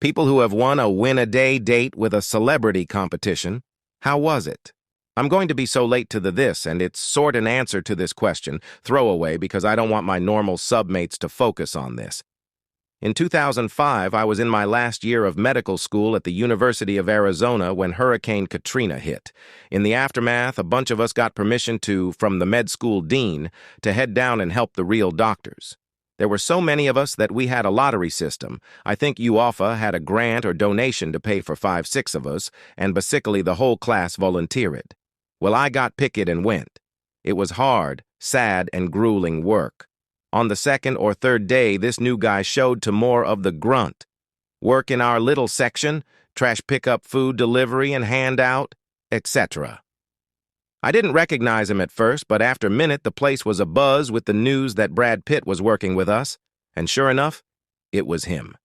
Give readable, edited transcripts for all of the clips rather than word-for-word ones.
People who have won a win-a-day date with a celebrity competition. How was it? I'm going to be so late to the this, and it's sort an answer to this question, throwaway because I don't want my normal submates to focus on this. In 2005, I was in my last year of medical school at the University of Arizona when Hurricane Katrina hit. In the aftermath, a bunch of us got permission from the med school dean, to head down and help the real doctors. There were so many of us that we had a lottery system. I think UOFA had a grant or donation to pay for 5-6 of us, and basically the whole class volunteered. Well, I got picked and went. It was hard, sad, and grueling work. On the second or third day, this new guy showed to more of the grunt. Work in our little section, trash pickup, food delivery and handout, etc. I didn't recognize him at first, but after a minute the place was abuzz with the news that Brad Pitt was working with us, and sure enough, it was him.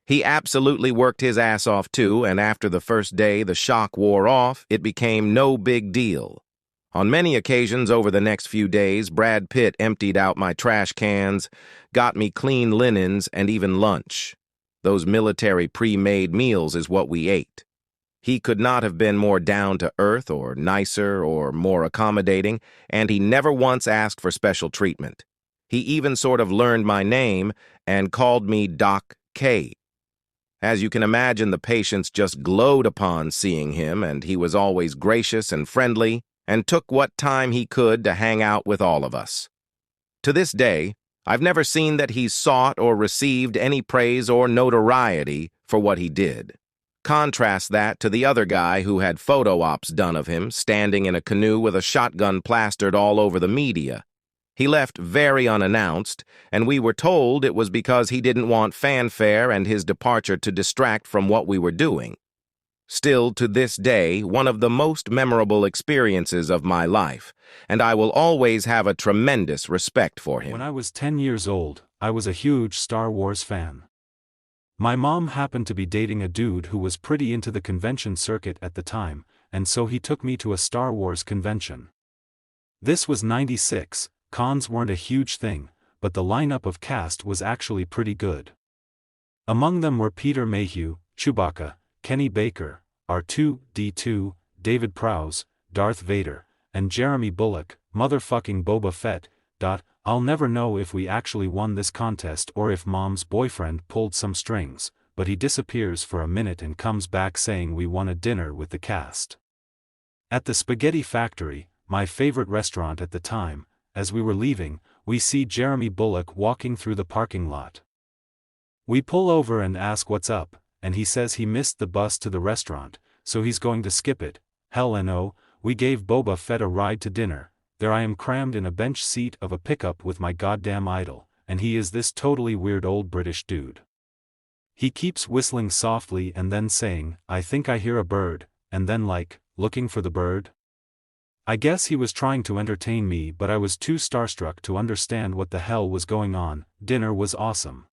He absolutely worked his ass off too, and after the first day the shock wore off, it became no big deal. On many occasions over the next few days, Brad Pitt emptied out my trash cans, got me clean linens, and even lunch. Those military pre-made meals is what we ate. He could not have been more down-to-earth or nicer or more accommodating, and he never once asked for special treatment. He even sort of learned my name and called me Doc K. As you can imagine, the patients just glowed upon seeing him, and he was always gracious and friendly, and took what time he could to hang out with all of us. To this day, I've never seen that he's sought or received any praise or notoriety for what he did. Contrast that to the other guy who had photo ops done of him, standing in a canoe with a shotgun plastered all over the media. He left very unannounced, and we were told it was because he didn't want fanfare and his departure to distract from what we were doing. Still, to this day, one of the most memorable experiences of my life, and I will always have a tremendous respect for him. When I was 10 years old, I was a huge Star Wars fan. My mom happened to be dating a dude who was pretty into the convention circuit at the time, and so he took me to a Star Wars convention. This was '96, cons weren't a huge thing, but the lineup of cast was actually pretty good. Among them were Peter Mayhew, Chewbacca, Kenny Baker, R2-D2, David Prowse, Darth Vader, and Jeremy Bulloch, motherfucking Boba Fett. I'll never know if we actually won this contest or if Mom's boyfriend pulled some strings, but he disappears for a minute and comes back saying we won a dinner with the cast. At the Spaghetti Factory, my favorite restaurant at the time, as we were leaving, we see Jeremy Bulloch walking through the parking lot. We pull over and ask what's up, and he says he missed the bus to the restaurant, so he's going to skip it. Hell no, we gave Boba Fett a ride to dinner. There I am crammed in a bench seat of a pickup with my goddamn idol, and he is this totally weird old British dude. He keeps whistling softly and then saying, "I think I hear a bird," and then looking for the bird? I guess he was trying to entertain me, but I was too starstruck to understand what the hell was going on. Dinner was awesome.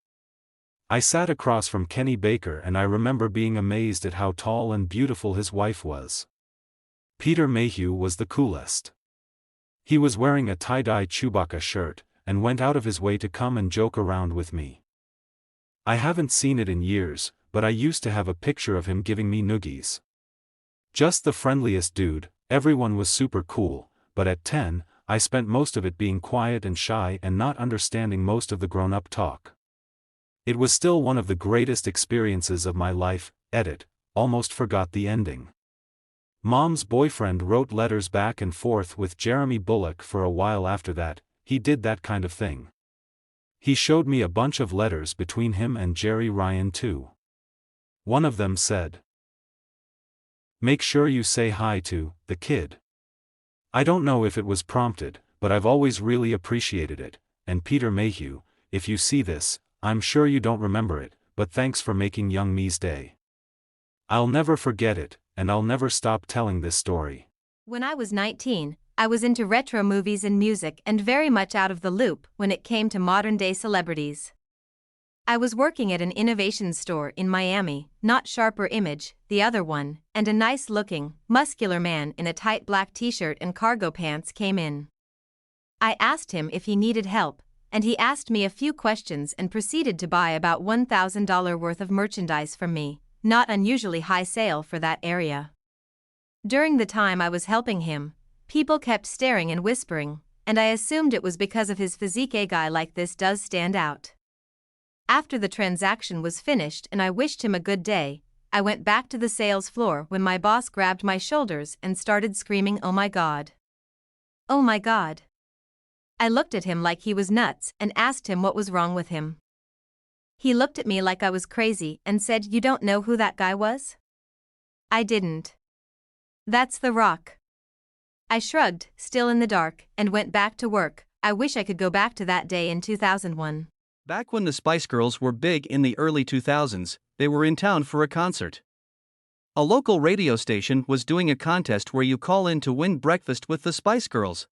I sat across from Kenny Baker and I remember being amazed at how tall and beautiful his wife was. Peter Mayhew was the coolest. He was wearing a tie-dye Chewbacca shirt, and went out of his way to come and joke around with me. I haven't seen it in years, but I used to have a picture of him giving me noogies. Just the friendliest dude, everyone was super cool, but at 10, I spent most of it being quiet and shy and not understanding most of the grown-up talk. It was still one of the greatest experiences of my life. Almost forgot the ending. Mom's boyfriend wrote letters back and forth with Jeremy Bulloch for a while after that. He did that kind of thing. He showed me a bunch of letters between him and Jerry Ryan too. One of them said, "Make sure you say hi to the kid." I don't know if it was prompted, but I've always really appreciated it. And Peter Mayhew, if you see this, I'm sure you don't remember it, but thanks for making young me's day. I'll never forget it, and I'll never stop telling this story. When I was 19, I was into retro movies and music and very much out of the loop when it came to modern-day celebrities. I was working at an innovation store in Miami, not Sharper Image, the other one, and a nice-looking, muscular man in a tight black t-shirt and cargo pants came in. I asked him if he needed help, and he asked me a few questions and proceeded to buy about $1,000 worth of merchandise from me, not unusually high sale for that area. During the time I was helping him, people kept staring and whispering, and I assumed it was because of his physique. A guy like this does stand out. After the transaction was finished and I wished him a good day, I went back to the sales floor when my boss grabbed my shoulders and started screaming, "Oh my God! Oh my God!" I looked at him like he was nuts and asked him what was wrong with him. He looked at me like I was crazy and said, "You don't know who that guy was?" I didn't. "That's The Rock." I shrugged, still in the dark, and went back to work. I wish I could go back to that day in 2001. Back when the Spice Girls were big in the early 2000s, they were in town for a concert. A local radio station was doing a contest where you call in to win breakfast with the Spice Girls.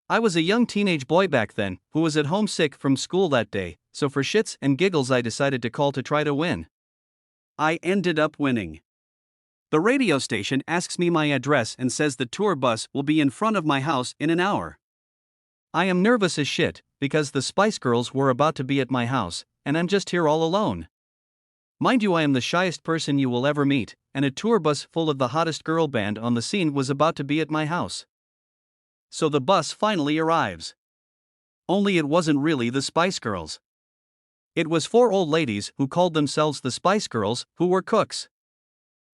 I was a young teenage boy back then, who was at home sick from school that day, so for shits and giggles I decided to call to try to win. I ended up winning. The radio station asks me my address and says the tour bus will be in front of my house in an hour. I am nervous as shit, because the Spice Girls were about to be at my house, and I'm just here all alone. Mind you, I am the shyest person you will ever meet, and a tour bus full of the hottest girl band on the scene was about to be at my house. So the bus finally arrives. Only it wasn't really the Spice Girls. It was 4 old ladies who called themselves the Spice Girls, who were cooks.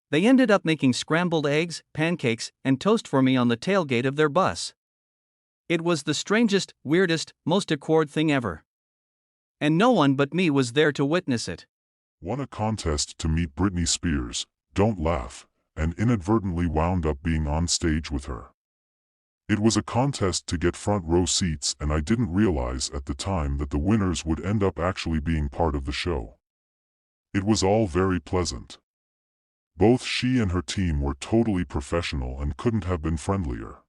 They ended up making scrambled eggs, pancakes, and toast for me on the tailgate of their bus. It was the strangest, weirdest, most awkward thing ever. And no one but me was there to witness it. Won a contest to meet Britney Spears, don't laugh, and inadvertently wound up being on stage with her. It was a contest to get front row seats, and I didn't realize at the time that the winners would end up actually being part of the show. It was all very pleasant. Both she and her team were totally professional and couldn't have been friendlier.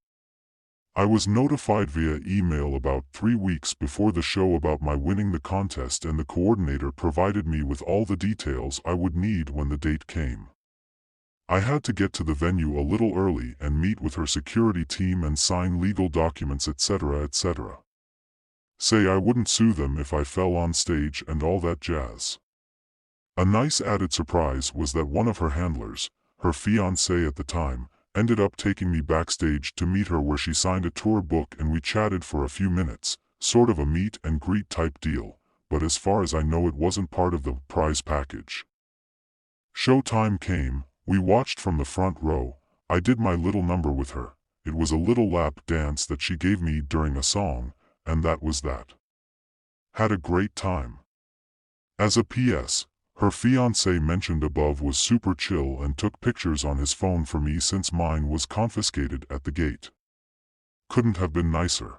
I was notified via email about 3 weeks before the show about my winning the contest, and the coordinator provided me with all the details I would need when the date came. I had to get to the venue a little early and meet with her security team and sign legal documents, etc., etc. Say I wouldn't sue them if I fell on stage and all that jazz. A nice added surprise was that one of her handlers, her fiancé at the time, ended up taking me backstage to meet her, where she signed a tour book and we chatted for a few minutes, sort of a meet and greet type deal, but as far as I know it wasn't part of the prize package. Showtime came, we watched from the front row. I did my little number with her. It was a little lap dance that she gave me during a song, and that was that. Had a great time. As a PS, her fiancé mentioned above was super chill and took pictures on his phone for me since mine was confiscated at the gate. Couldn't have been nicer.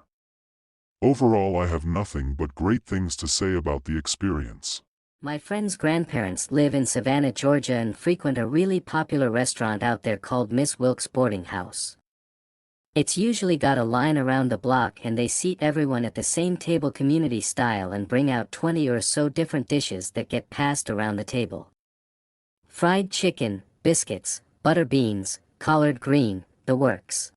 Overall, I have nothing but great things to say about the experience. My friend's grandparents live in Savannah, Georgia, and frequent a really popular restaurant out there called Miss Wilkes Boarding House. It's usually got a line around the block, and they seat everyone at the same table community style and bring out 20 or so different dishes that get passed around the table. Fried chicken, biscuits, butter beans, collard green, the works.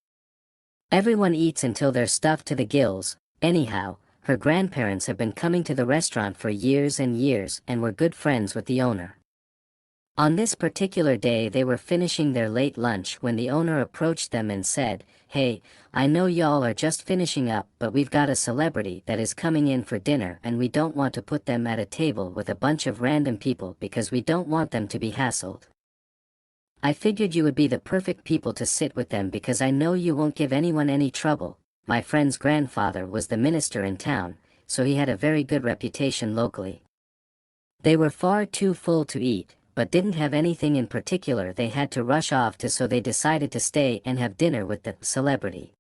Everyone eats until they're stuffed to the gills. Anyhow, her grandparents have been coming to the restaurant for years and years and were good friends with the owner. On this particular day, they were finishing their late lunch when the owner approached them and said, "Hey, I know y'all are just finishing up, but we've got a celebrity that is coming in for dinner, and we don't want to put them at a table with a bunch of random people because we don't want them to be hassled. I figured you would be the perfect people to sit with them because I know you won't give anyone any trouble." My friend's grandfather was the minister in town, so he had a very good reputation locally. They were far too full to eat, but didn't have anything in particular they had to rush off to, so they decided to stay and have dinner with the celebrity.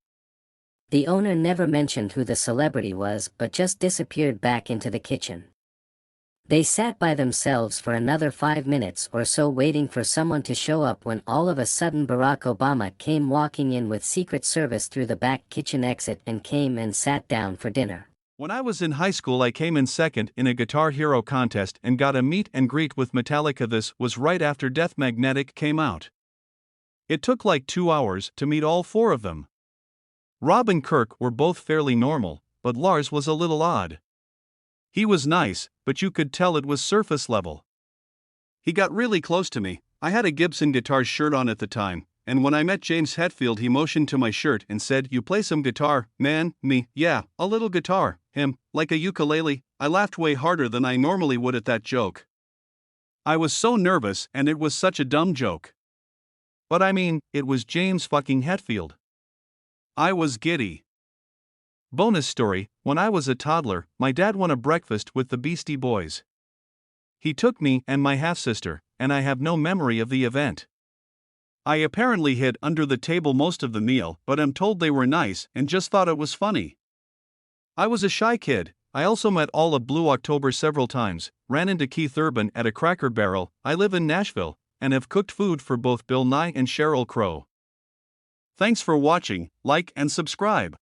The owner never mentioned who the celebrity was, but just disappeared back into the kitchen. They sat by themselves for another 5 minutes or so waiting for someone to show up, when all of a sudden Barack Obama came walking in with Secret Service through the back kitchen exit and came and sat down for dinner. When I was in high school, I came in second in a Guitar Hero contest and got a meet and greet with Metallica. This was right after Death Magnetic came out. It took like 2 hours to meet all 4 of them. Rob and Kirk were both fairly normal, but Lars was a little odd. He was nice, but you could tell it was surface level. He got really close to me. I had a Gibson Guitars shirt on at the time, and when I met James Hetfield he motioned to my shirt and said, "You play some guitar, man?" Me, "Yeah, a little guitar." Him, "Like a ukulele?" I laughed way harder than I normally would at that joke. I was so nervous and it was such a dumb joke. But I mean, it was James fucking Hetfield. I was giddy. Bonus story, when I was a toddler, my dad won a breakfast with the Beastie Boys. He took me and my half-sister, and I have no memory of the event. I apparently hid under the table most of the meal, but am told they were nice and just thought it was funny. I was a shy kid. I also met all of Blue October several times, ran into Keith Urban at a Cracker Barrel. I live in Nashville, and have cooked food for both Bill Nye and Sheryl Crow. Thanks for watching, like and subscribe.